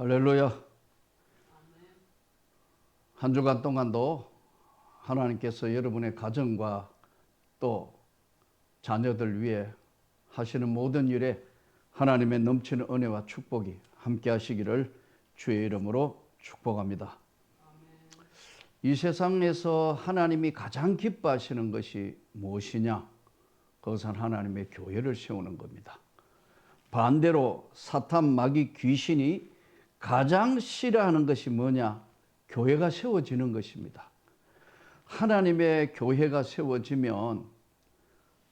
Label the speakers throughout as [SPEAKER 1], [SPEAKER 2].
[SPEAKER 1] 할렐루야. 한 주간 동안도 하나님께서 여러분의 가정과 또 자녀들 위해 하시는 모든 일에 하나님의 넘치는 은혜와 축복이 함께 하시기를 주의 이름으로 축복합니다. 이 세상에서 하나님이 가장 기뻐하시는 것이 무엇이냐? 그것은 하나님의 교회를 세우는 겁니다. 반대로 사탄, 마귀, 귀신이 가장 싫어하는 것이 뭐냐? 교회가 세워지는 것입니다. 하나님의 교회가 세워지면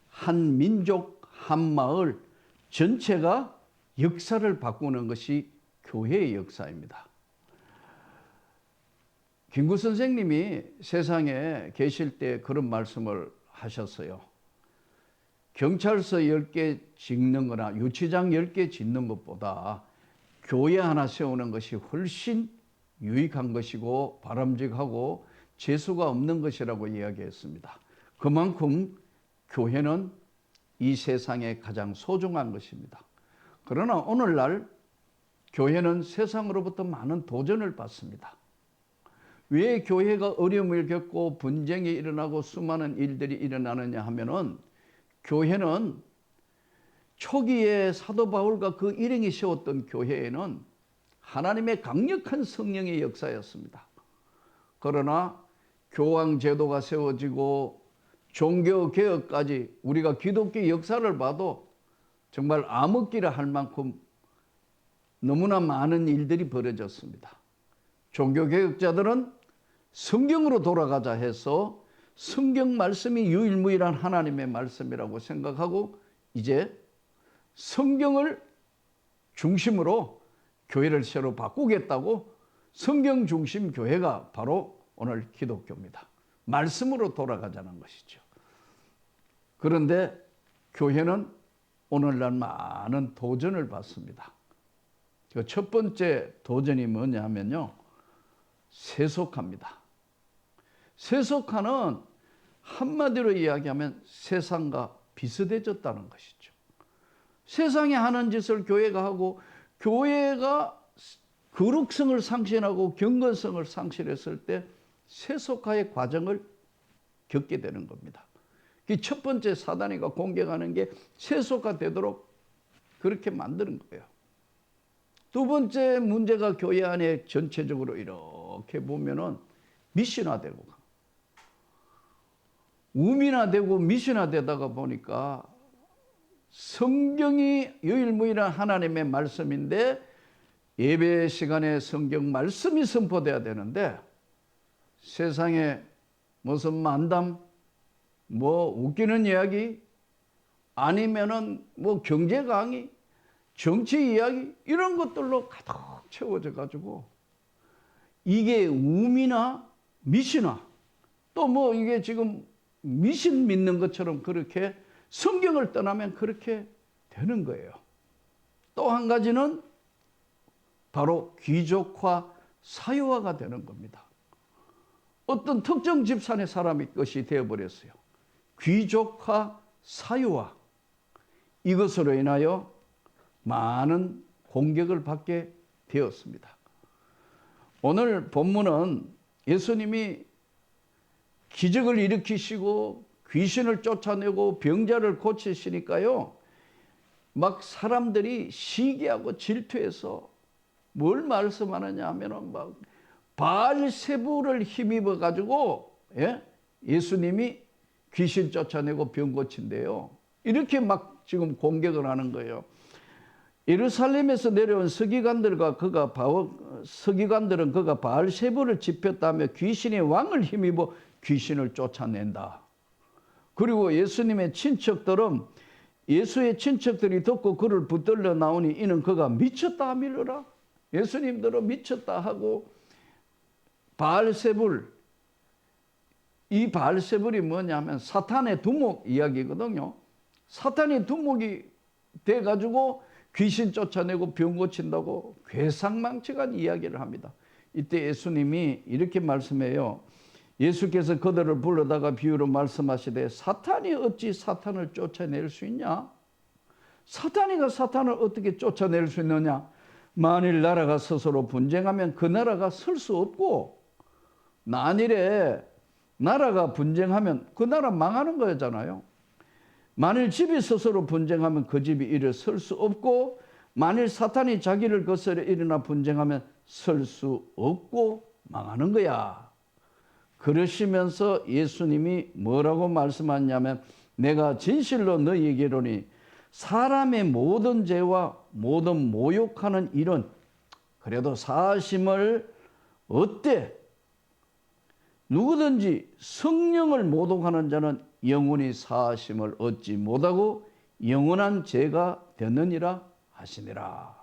[SPEAKER 1] 한 민족, 한 마을 전체가 역사를 바꾸는 것이 교회의 역사입니다. 김구 선생님이 세상에 계실 때 그런 말씀을 하셨어요. 경찰서 10개 짓는 거나 유치장 10개 짓는 것보다 교회 하나 세우는 것이 훨씬 유익한 것이고 바람직하고 재수가 없는 것이라고 이야기했습니다. 그만큼 교회는 이 세상에 가장 소중한 것입니다. 그러나 오늘날 교회는 세상으로부터 많은 도전을 받습니다. 왜 교회가 어려움을 겪고 분쟁이 일어나고 수많은 일들이 일어나느냐 하면은 교회는 초기에 사도 바울과 그 일행이 세웠던 교회에는 하나님의 강력한 성령의 역사였습니다. 그러나 교황 제도가 세워지고 종교개혁까지 우리가 기독교 역사를 봐도 정말 암흑기라 할 만큼 너무나 많은 일들이 벌어졌습니다. 종교개혁자들은 성경으로 돌아가자 해서 성경 말씀이 유일무이한 하나님의 말씀이라고 생각하고 이제 성경을 중심으로 교회를 새로 바꾸겠다고 성경 중심 교회가 바로 오늘 기독교입니다. 말씀으로 돌아가자는 것이죠. 그런데 교회는 오늘날 많은 도전을 받습니다. 첫 번째 도전이 뭐냐면요, 세속화입니다. 세속화는 한마디로 이야기하면 세상과 비슷해졌다는 것이죠. 세상에 하는 짓을 교회가 하고 교회가 거룩성을 상실하고 경건성을 상실했을 때 세속화의 과정을 겪게 되는 겁니다. 첫 번째 사단이가 공격하는 게 세속화되도록 그렇게 만드는 거예요. 두 번째 문제가 교회 안에 전체적으로 이렇게 보면은 미신화되고 우민화되고 미신화되다가 보니까 성경이 유일무이한 하나님의 말씀인데 예배 시간에 성경 말씀이 선포돼야 되는데 세상에 무슨 만담, 뭐 웃기는 이야기, 아니면은 뭐 경제 강의, 정치 이야기 이런 것들로 가득 채워져 가지고 이게 우미나 미신화 또 뭐 이게 지금 미신 믿는 것처럼 그렇게 성경을 떠나면 그렇게 되는 거예요. 또 한 가지는 바로 귀족화, 사유화가 되는 겁니다. 어떤 특정 집단의 사람이 것이 되어버렸어요. 귀족화, 사유화. 이것으로 인하여 많은 공격을 받게 되었습니다. 오늘 본문은 예수님이 기적을 일으키시고 귀신을 쫓아내고 병자를 고치시니까요, 막 사람들이 시기하고 질투해서 뭘 말씀하느냐 하면은 막 바알세불을 힘입어 가지고 예수님이 귀신 쫓아내고 병 고친대요. 이렇게 막 지금 공격을 하는 거예요. 예루살렘에서 내려온 서기관들은 그가 바알세불을 집혔다며 귀신의 왕을 힘입어 귀신을 쫓아낸다. 그리고 예수님의 친척들은 예수의 친척들이 듣고 그를 붙들려 나오니 이는 그가 미쳤다 하밀어라. 예수님들은 미쳤다 하고 바알세불, 이 바알세불이 뭐냐면 사탄의 두목 이야기거든요. 사탄의 두목이 돼가지고 귀신 쫓아내고 병 고친다고 괴상망측한 이야기를 합니다. 이때 예수님이 이렇게 말씀해요. 예수께서 그들을 불러다가 비유로 말씀하시되 사탄이 어찌 사탄을 쫓아낼 수 있냐? 사탄이가 사탄을 어떻게 쫓아낼 수 있느냐? 만일 나라가 스스로 분쟁하면 그 나라가 설 수 없고, 만일에 나라가 분쟁하면 그 나라 망하는 거잖아요. 만일 집이 스스로 분쟁하면 그 집이 일어설 수 없고, 만일 사탄이 자기를 거스려 일어나 분쟁하면 설 수 없고 망하는 거야. 그러시면서 예수님이 뭐라고 말씀하냐면, 내가 진실로 너희에게 이르노니 사람의 모든 죄와 모든 모욕하는 일은 그래도 사심을 얻되, 누구든지 성령을 모독하는 자는 영원히 사심을 얻지 못하고 영원한 죄가 되느니라 하시니라.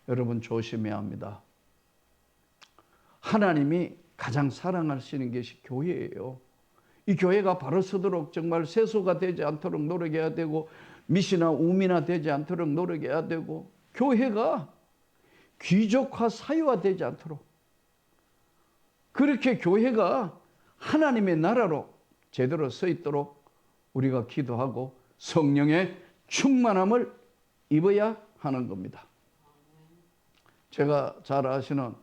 [SPEAKER 1] 여러분 조심해야 합니다. 하나님이 가장 사랑하시는 것이 교회예요. 이 교회가 바로 서도록 정말 세소가 되지 않도록 노력해야 되고, 미시나 우미나 되지 않도록 노력해야 되고, 교회가 귀족화 사유화 되지 않도록, 그렇게 교회가 하나님의 나라로 제대로 서 있도록 우리가 기도하고 성령의 충만함을 입어야 하는 겁니다. 제가 잘 아시는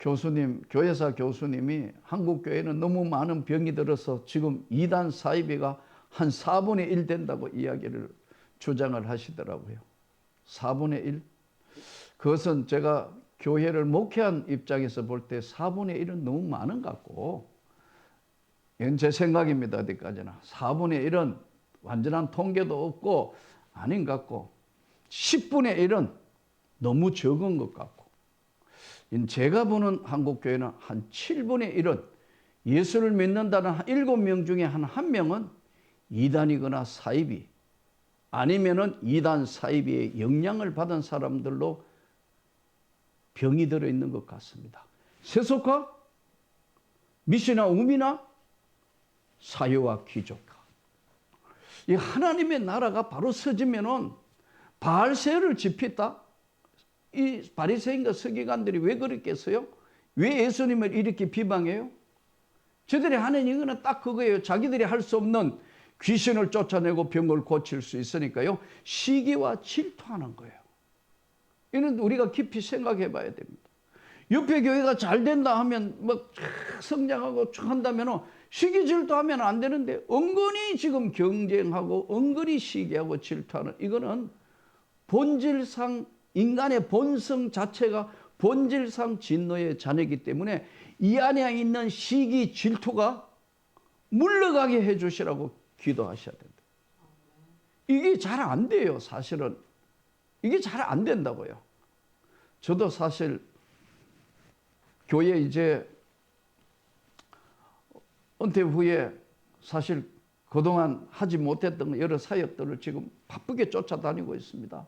[SPEAKER 1] 교수님, 교회사 교수님이 한국 교회는 너무 많은 병이 들어서 지금 이단 사이비가 한 4분의 1 된다고 이야기를 주장을 하시더라고요. 4분의 1? 그것은 제가 교회를 목회한 입장에서 볼 때 4분의 1은 너무 많은 것 같고, 이건 제 생각입니다. 어디까지나 4분의 1은 완전한 통계도 없고 아닌 것 같고, 10분의 1은 너무 적은 것 같고, 제가 보는 한국교회는 한 7분의 1은 예수를 믿는다는 7명 중에 한 1명은 이단이거나 사이비, 아니면은 이단 사이비의 영향을 받은 사람들로 병이 들어있는 것 같습니다. 세속화, 미시나 우미나, 사유와 귀족화. 이 하나님의 나라가 바로 서지면은 바알세를 지폈다. 이 바리새인과 서기관들이 왜 그랬겠어요? 왜 예수님을 이렇게 비방해요? 저들이 하는 이거는 딱 그거예요. 자기들이 할 수 없는 귀신을 쫓아내고 병을 고칠 수 있으니까요, 시기와 질투하는 거예요. 이는 우리가 깊이 생각해 봐야 됩니다. 옆에 교회가 잘 된다 하면 막 성장하고 한다면 시기 질투하면 안 되는데, 은근히 지금 경쟁하고 은근히 시기하고 질투하는, 이거는 본질상 인간의 본성 자체가 본질상 진노의 자녀이기 때문에 이 안에 있는 시기 질투가 물러가게 해 주시라고 기도하셔야 된다. 이게 잘 안 돼요. 사실은 이게 잘 안 된다고요. 저도 사실 교회 이제 은퇴 후에 사실 그동안 하지 못했던 여러 사역들을 지금 바쁘게 쫓아다니고 있습니다.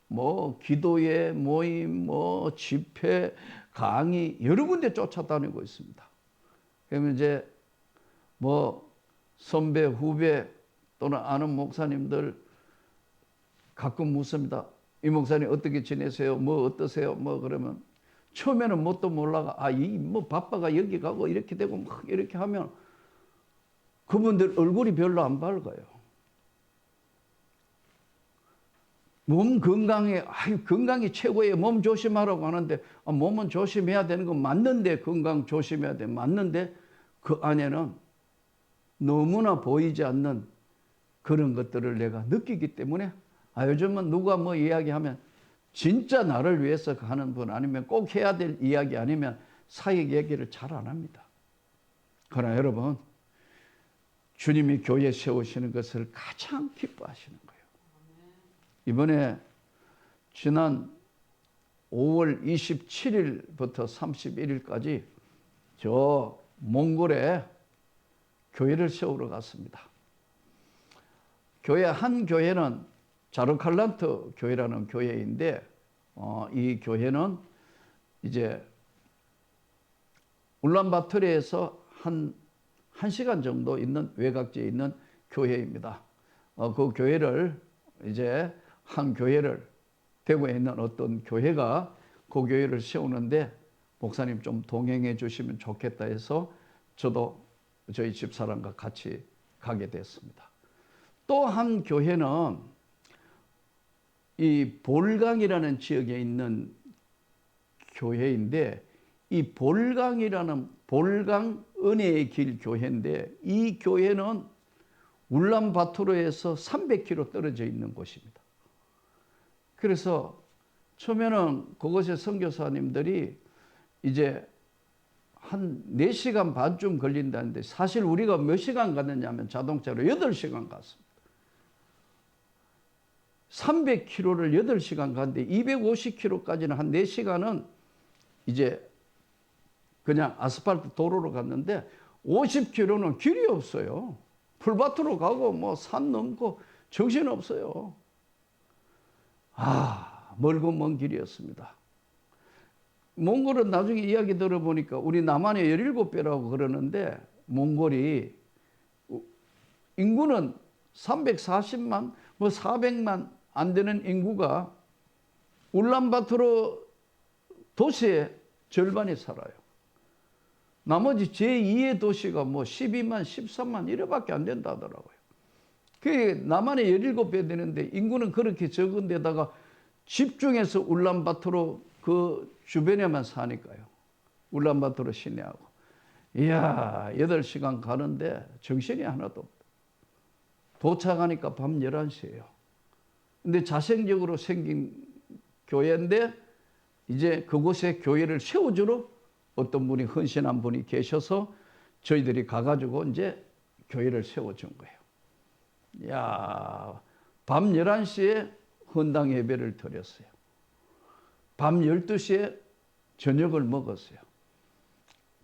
[SPEAKER 1] 뭐 기도회, 모임, 뭐 집회, 강의 여러 군데 쫓아다니고 있습니다. 그러면 이제 뭐 선배, 후배 또는 아는 목사님들 가끔 묻습니다. 이 목사님 어떻게 지내세요? 뭐 어떠세요? 뭐 그러면 처음에는 뭣도 몰라가, 이 뭐 바빠가 여기 가고 이렇게 되고 막 이렇게 하면 그분들 얼굴이 별로 안 밝아요. 몸 건강에, 건강이 최고예요. 몸 조심하라고 하는데, 몸은 조심해야 되는 건 맞는데, 건강 조심해야 돼. 맞는데, 그 안에는 너무나 보이지 않는 그런 것들을 내가 느끼기 때문에, 요즘은 누가 뭐 이야기하면 진짜 나를 위해서 하는 분 아니면 꼭 해야 될 이야기 아니면 사역 얘기를 잘 안 합니다. 그러나 여러분, 주님이 교회 세우시는 것을 가장 기뻐하시는 거예요. 이번에 지난 5월 27일부터 31일까지 저 몽골에 교회를 세우러 갔습니다. 한 교회는 자르칼란트 교회라는 교회인데, 이 교회는 이제 울란바토르에서 한 1시간 정도 있는 외곽지에 있는 교회입니다. 그 교회를 이제 한 교회를, 대구에 있는 어떤 교회가 그 교회를 세우는데 목사님 좀 동행해 주시면 좋겠다 해서 저도 저희 집사람과 같이 가게 됐습니다. 또 한 교회는 이 볼강이라는 지역에 있는 교회인데 이 볼강이라는 볼강 은혜의 길 교회인데 이 교회는 울란바토르에서 300km 떨어져 있는 곳입니다. 그래서 처음에는 그곳의 선교사님들이 이제 한 4시간 반쯤 걸린다는데 사실 우리가 몇 시간 갔느냐 하면 자동차로 8시간 갔습니다. 300km를 8시간 갔는데 250km까지는 한 4시간은 이제 그냥 아스팔트 도로로 갔는데 50km는 길이 없어요. 풀밭으로 가고 뭐 산 넘고 정신없어요. 멀고 먼 길이었습니다. 몽골은 나중에 이야기 들어보니까 우리 남한의 17배라고 그러는데 몽골이 인구는 340만, 뭐 400만 안 되는 인구가 울란바토르 도시의 절반이 살아요. 나머지 제2의 도시가 뭐 12만, 13만 이래밖에 안 된다 하더라고요. 그게 남한의 17배 되는데 인구는 그렇게 적은 데다가 집중해서 울란바토르 그 주변에만 사니까요. 울란바토르 시내하고. 이야, 8시간 가는데 정신이 하나도 없다. 도착하니까 밤 11시예요. 근데 자생적으로 생긴 교회인데 이제 그곳에 교회를 세워주러 어떤 분이 헌신한 분이 계셔서 저희들이 가가지고 이제 교회를 세워준 거예요. 야, 밤 11시에 헌당 예배를 드렸어요. 밤 12시에 저녁을 먹었어요.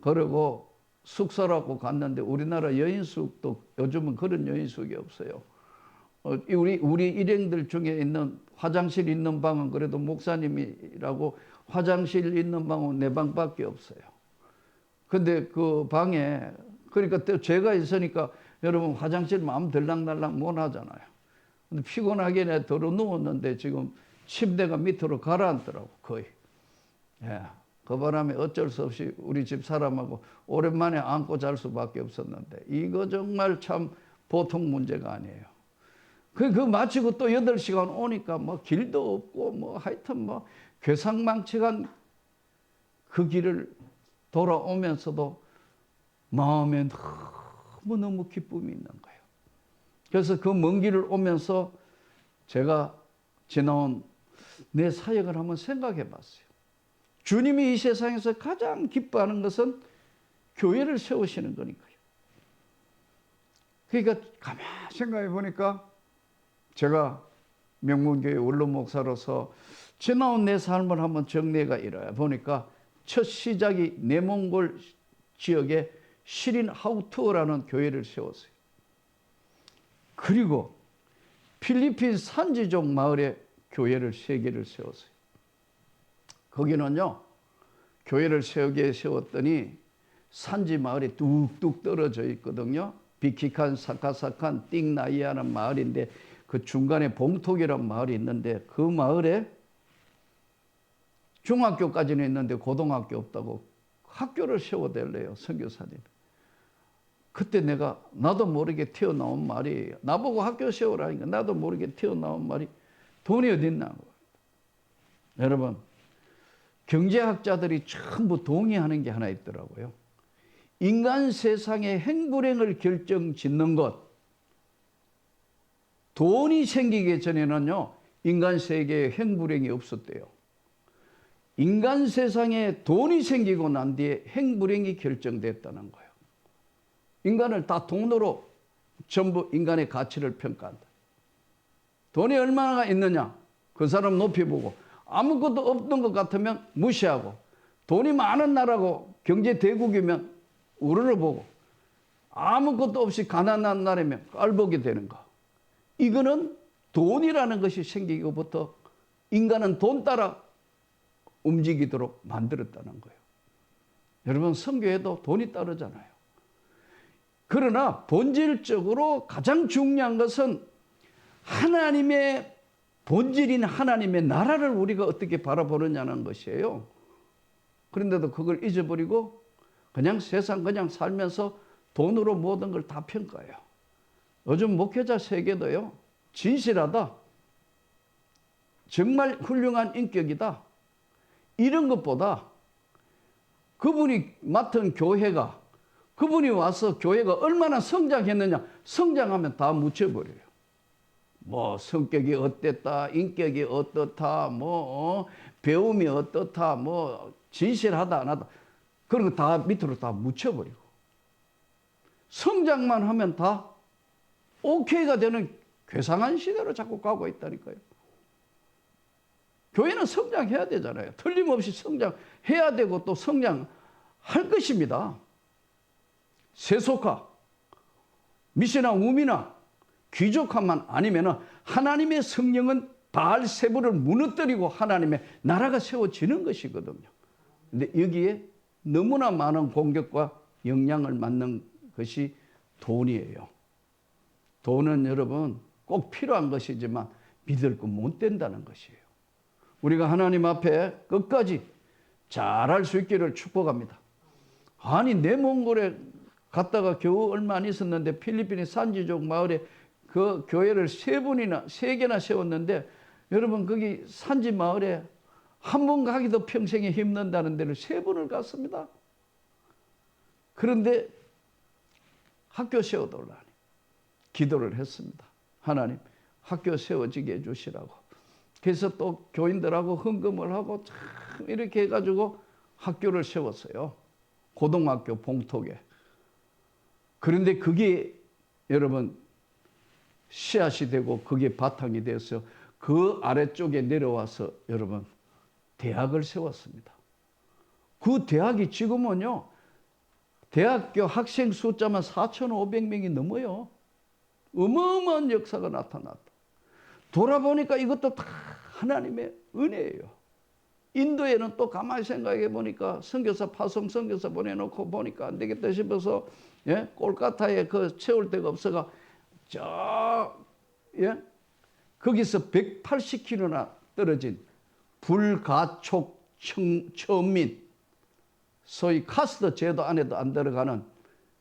[SPEAKER 1] 그리고 숙소라고 갔는데 우리나라 여인숙도 요즘은 그런 여인숙이 없어요. 우리 일행들 중에 있는 화장실 있는 방은 그래도 목사님이라고 화장실 있는 방은 4방밖에 없어요. 근데 그 방에 그러니까 또 제가 있으니까 여러분 화장실 마음 들락날락 못 하잖아요. 근데 피곤하게 내 들어 누웠는데 지금 침대가 밑으로 가라앉더라고 거의. 예. 그 바람에 어쩔 수 없이 우리 집 사람하고 오랜만에 안고 잘 수밖에 없었는데 이거 정말 참 보통 문제가 아니에요. 그 마치고 또 8시간 오니까 뭐 길도 없고 뭐 하여튼 뭐 괴상망측한 그 길을 돌아오면서도 마음에 너무너무 기쁨이 있는 거예요. 그래서 그 먼 길을 오면서 제가 지나온 내 사역을 한번 생각해 봤어요. 주님이 이 세상에서 가장 기뻐하는 것은 교회를 세우시는 거니까요. 그러니까 가만히 생각해 보니까 제가 명문교회 원로 목사로서 지나온 내 삶을 한번 정리해가 이래 보니까 첫 시작이 내몽골 지역에 시린 하우투어라는 교회를 세웠어요. 그리고 필리핀 산지족 마을에 교회를 3개를 세웠어요. 거기는요, 교회를 세웠더니 산지 마을에 뚝뚝 떨어져 있거든요. 비키칸, 사카사칸, 띵나이아라는 마을인데 그 중간에 봉톡이라는 마을이 있는데 그 마을에 중학교까지는 있는데 고등학교 없다고 학교를 세워달래요, 선교사님. 그때 나도 모르게 튀어나온 말이 나보고 학교 세우라니까 나도 모르게 튀어나온 말이 돈이 어딨나. 여러분, 경제학자들이 전부 동의하는 게 하나 있더라고요. 인간 세상의 행불행을 결정짓는 것, 돈이 생기기 전에는요, 인간 세계에 행불행이 없었대요. 인간 세상에 돈이 생기고 난 뒤에 행불행이 결정됐다는 거예요. 인간을 다 돈으로 전부 인간의 가치를 평가한다. 돈이 얼마나 있느냐, 그 사람 높이 보고 아무것도 없는 것 같으면 무시하고 돈이 많은 나라고 경제 대국이면 우러러보고 아무것도 없이 가난한 나라면 깔보게 되는 거. 이거는 돈이라는 것이 생기고부터 인간은 돈 따라 움직이도록 만들었다는 거예요. 여러분, 선교에도 돈이 따르잖아요. 그러나 본질적으로 가장 중요한 것은 하나님의 본질인 하나님의 나라를 우리가 어떻게 바라보느냐는 것이에요. 그런데도 그걸 잊어버리고 그냥 세상 그냥 살면서 돈으로 모든 걸 다 평가해요. 요즘 목회자 세계도요, 진실하다, 정말 훌륭한 인격이다, 이런 것보다 그분이 맡은 교회가, 그분이 와서 교회가 얼마나 성장했느냐, 성장하면 다 묻혀버려요. 뭐 성격이 어땠다, 인격이 어떻다, 뭐 배움이 어떻다, 뭐 진실하다 안 하다, 그런 거 다 밑으로 다 묻혀버리고, 성장만 하면 다 오케이가 되는 괴상한 시대로 자꾸 가고 있다니까요. 교회는 성장해야 되잖아요. 틀림없이 성장해야 되고 또 성장할 것입니다. 세속화, 미신화, 우민화, 귀족화만 아니면 하나님의 성령은 바알세불을 무너뜨리고 하나님의 나라가 세워지는 것이거든요. 근데 여기에 너무나 많은 공격과 영향을 받는 것이 돈이에요. 돈은 여러분 꼭 필요한 것이지만 믿을 거 못 된다는 것이에요. 우리가 하나님 앞에 끝까지 잘할 수 있기를 축복합니다. 아니, 내 몽골에 갔다가 겨우 얼마 안 있었는데 필리핀의 산지족 마을에 그 교회를 세 개나 세웠는데, 여러분 거기 산지 마을에 한 번 가기도 평생에 힘든다는 데를 3번을 갔습니다. 그런데 학교 세워달라니 기도를 했습니다. 하나님, 학교 세워지게 해주시라고. 그래서 또 교인들하고 헌금을 하고 참 이렇게 해가지고 학교를 세웠어요. 고등학교 봉톡에. 그런데 그게 여러분 씨앗이 되고 그게 바탕이 돼서 그 아래쪽에 내려와서 여러분 대학을 세웠습니다. 그 대학이 지금은요, 대학교 학생 숫자만 4,500명이 넘어요. 어마어마한 역사가 나타났다. 돌아보니까 이것도 다 하나님의 은혜예요. 인도에는 또 가만히 생각해 보니까 선교사, 파송 선교사 보내놓고 보니까 안 되겠다 싶어서, 예? 콜카타에 그 채울 데가 없어가 거기서 180km나 떨어진 불가촉 천민, 소위 카스트 제도 안에도 안 들어가는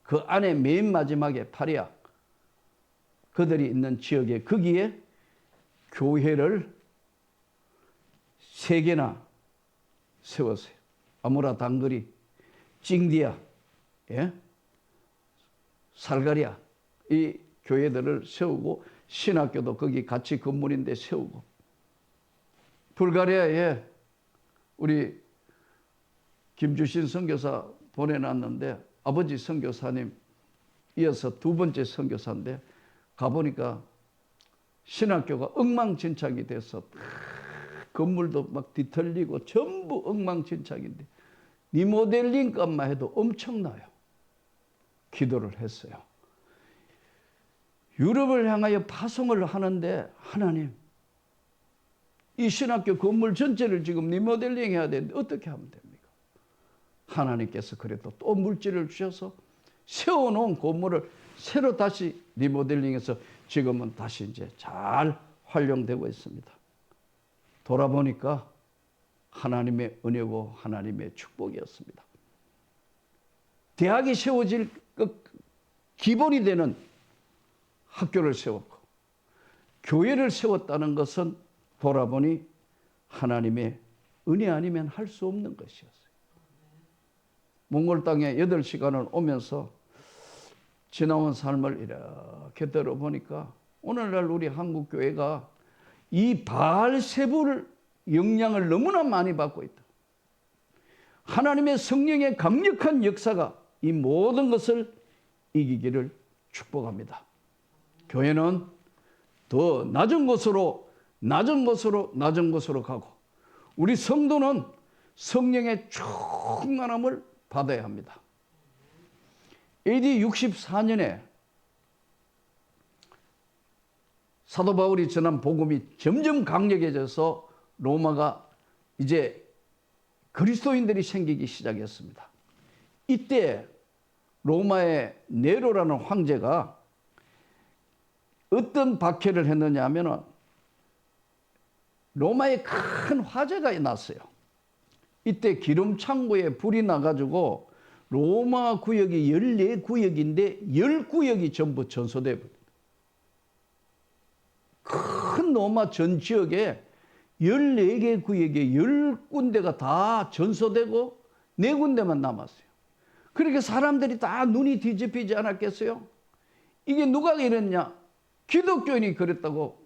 [SPEAKER 1] 그 안에 맨 마지막에 파리아, 그들이 있는 지역에 거기에 교회를 3개나 세웠어요. 아무라 당거리, 찡디아, 예? 살가리아, 이 교회들을 세우고, 신학교도 거기 같이 건물인데 세우고, 불가리아에 우리 김주신 선교사 보내놨는데, 아버지 선교사님 이어서 2번째 선교사인데, 가보니까 신학교가 엉망진창이 돼서 건물도 막 뒤틀리고 전부 엉망진창인데 리모델링 값만 해도 엄청나요. 기도를 했어요. 유럽을 향하여 파송을 하는데, 하나님, 이 신학교 건물 전체를 지금 리모델링 해야 되는데 어떻게 하면 됩니까? 하나님께서 그래도 또 물질을 주셔서 세워놓은 건물을 새로 다시 리모델링해서 지금은 다시 이제 잘 활용되고 있습니다. 돌아보니까 하나님의 은혜고 하나님의 축복이었습니다. 대학이 세워질 기본이 되는 학교를 세웠고, 교회를 세웠다는 것은 돌아보니 하나님의 은혜 아니면 할 수 없는 것이었어요. 몽골 땅에 8시간을 오면서 지나온 삶을 이렇게 들어보니까 오늘날 우리 한국 교회가 이 바알세불 영향을 너무나 많이 받고 있다. 하나님의 성령의 강력한 역사가 이 모든 것을 이기기를 축복합니다. 교회는 더 낮은 곳으로 가고, 우리 성도는 성령의 충만함을 받아야 합니다. AD 64년에 사도 바울이 전한 복음이 점점 강력해져서 로마가 이제 그리스도인들이 생기기 시작했습니다. 이때 로마의 네로라는 황제가 어떤 박해를 했느냐 하면, 로마에 큰 화재가 났어요. 이때 기름창고에 불이 나가지고 로마 구역이 14구역인데 10구역이 전부 전소돼 버립니다. 큰 로마 전 지역에 14개 구역에 10군데가 다 전소되고 4군데만 남았어요. 그렇게 사람들이 다 눈이 뒤집히지 않았겠어요? 이게 누가 이랬냐? 기독교인이 그랬다고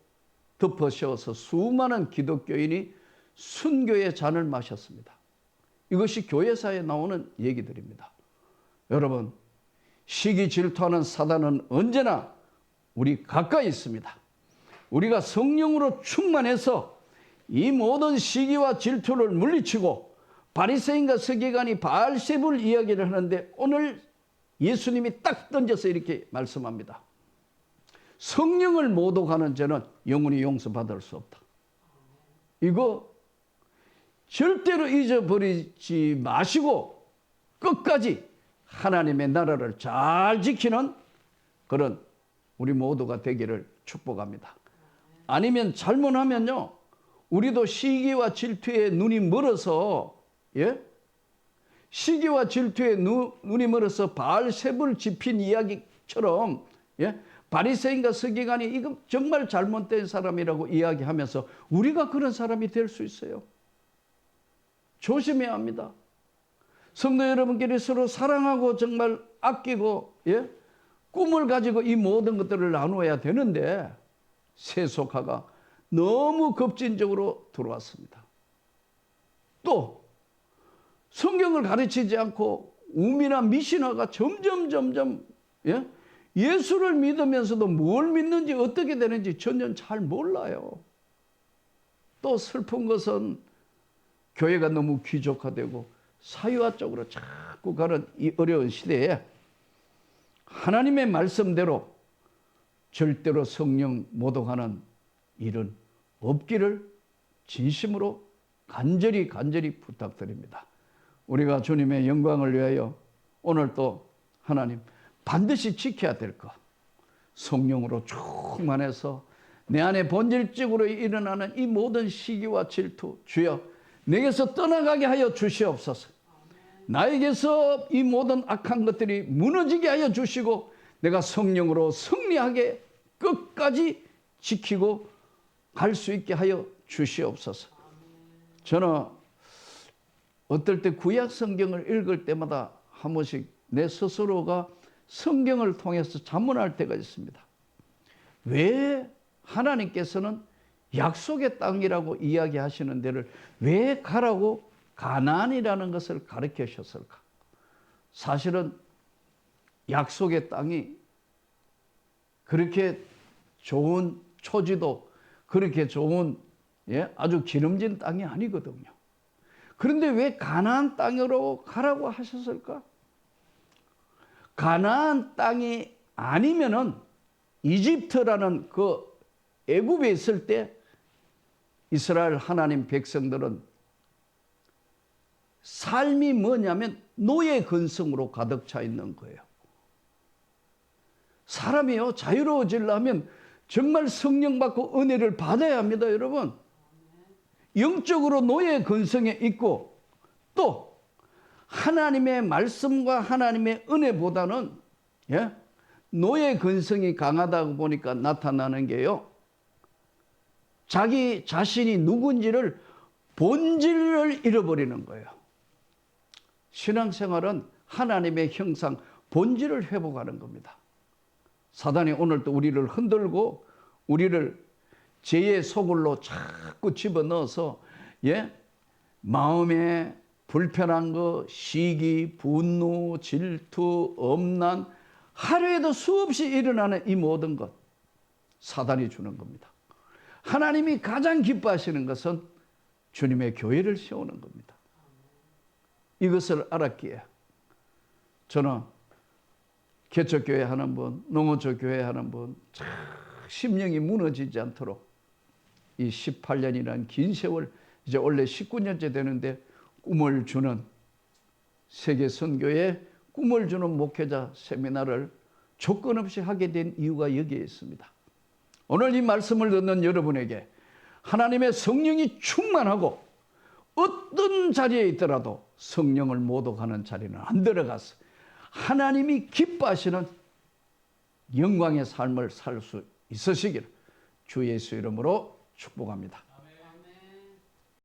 [SPEAKER 1] 덮어 씌워서 수많은 기독교인이 순교의 잔을 마셨습니다. 이것이 교회사에 나오는 얘기들입니다. 여러분, 시기 질투하는 사단은 언제나 우리 가까이 있습니다. 우리가 성령으로 충만해서 이 모든 시기와 질투를 물리치고 바리새인과 서기관이 바알세불 이야기를 하는데 오늘 예수님이 딱 던져서 이렇게 말씀합니다. 성령을 모독하는 죄는 영원히 용서받을 수 없다. 이거 절대로 잊어버리지 마시고 끝까지 하나님의 나라를 잘 지키는 그런 우리 모두가 되기를 축복합니다. 아니면 잘못하면요, 우리도 시기와 질투에 눈이 멀어서, 시기와 질투에 눈이 멀어서 바알세불 지핀 이야기처럼, 바리새인과 서기관이 이거 정말 잘못된 사람이라고 이야기하면서 우리가 그런 사람이 될 수 있어요. 조심해야 합니다. 성도 여러분끼리 서로 사랑하고 정말 아끼고 꿈을 가지고 이 모든 것들을 나누어야 되는데 세속화가 너무 급진적으로 들어왔습니다. 또 성경을 가르치지 않고 우미나 미신화가 점점 예수를 믿으면서도 뭘 믿는지 어떻게 되는지 전혀 잘 몰라요. 또 슬픈 것은 교회가 너무 귀족화되고 사유화 쪽으로 자꾸 가는 이 어려운 시대에 하나님의 말씀대로 절대로 성령 모독하는 일은 없기를 진심으로 간절히 부탁드립니다. 우리가 주님의 영광을 위하여 오늘 또 하나님 반드시 지켜야 될 것, 성령으로 충만해서 내 안에 본질적으로 일어나는 이 모든 시기와 질투, 주여 내게서 떠나가게 하여 주시옵소서. 나에게서 이 모든 악한 것들이 무너지게 하여 주시고 내가 성령으로 승리하게 끝까지 지키고 갈 수 있게 하여 주시옵소서. 저는 어떨 때 구약 성경을 읽을 때마다 한 번씩 내 스스로가 성경을 통해서 자문할 때가 있습니다. 왜 하나님께서는 약속의 땅이라고 이야기하시는 데를 왜 가라고 가나안이라는 것을 가르쳐 주셨을까? 사실은 약속의 땅이 그렇게 좋은 초지도 그렇게 좋은 아주 기름진 땅이 아니거든요. 그런데 왜 가나안 땅으로 가라고 하셨을까? 가나안 땅이 아니면은 이집트라는 그 애굽에 있을 때 이스라엘 하나님 백성들은 삶이 뭐냐면 노예 근성으로 가득 차 있는 거예요. 사람이요, 자유로워지려면 정말 성령 받고 은혜를 받아야 합니다, 여러분. 영적으로 노예 근성에 있고 또 하나님의 말씀과 하나님의 은혜보다는 노예 근성이 강하다 보니까 나타나는 게요, 자기 자신이 누군지를 본질을 잃어버리는 거예요. 신앙생활은 하나님의 형상, 본질을 회복하는 겁니다. 사단이 오늘도 우리를 흔들고 우리를 죄의 소굴로 자꾸 집어넣어서 마음에 불편한 거, 시기, 분노, 질투, 엄난, 하루에도 수없이 일어나는 이 모든 것 사단이 주는 겁니다. 하나님이 가장 기뻐하시는 것은 주님의 교회를 세우는 겁니다. 이것을 알았기에 저는 개척교회 하는 분, 농어촌 교회 하는 분, 심령이 무너지지 않도록 이 18년이라는 긴 세월, 이제 원래 19년째 되는데 꿈을 주는 세계 선교에 꿈을 주는 목회자 세미나를 조건 없이 하게 된 이유가 여기에 있습니다. 오늘 이 말씀을 듣는 여러분에게 하나님의 성령이 충만하고 어떤 자리에 있더라도 성령을 모독하는 자리는 안 들어가서 하나님이 기뻐하시는 영광의 삶을 살 수 있으시기를 주 예수 이름으로 축복합니다.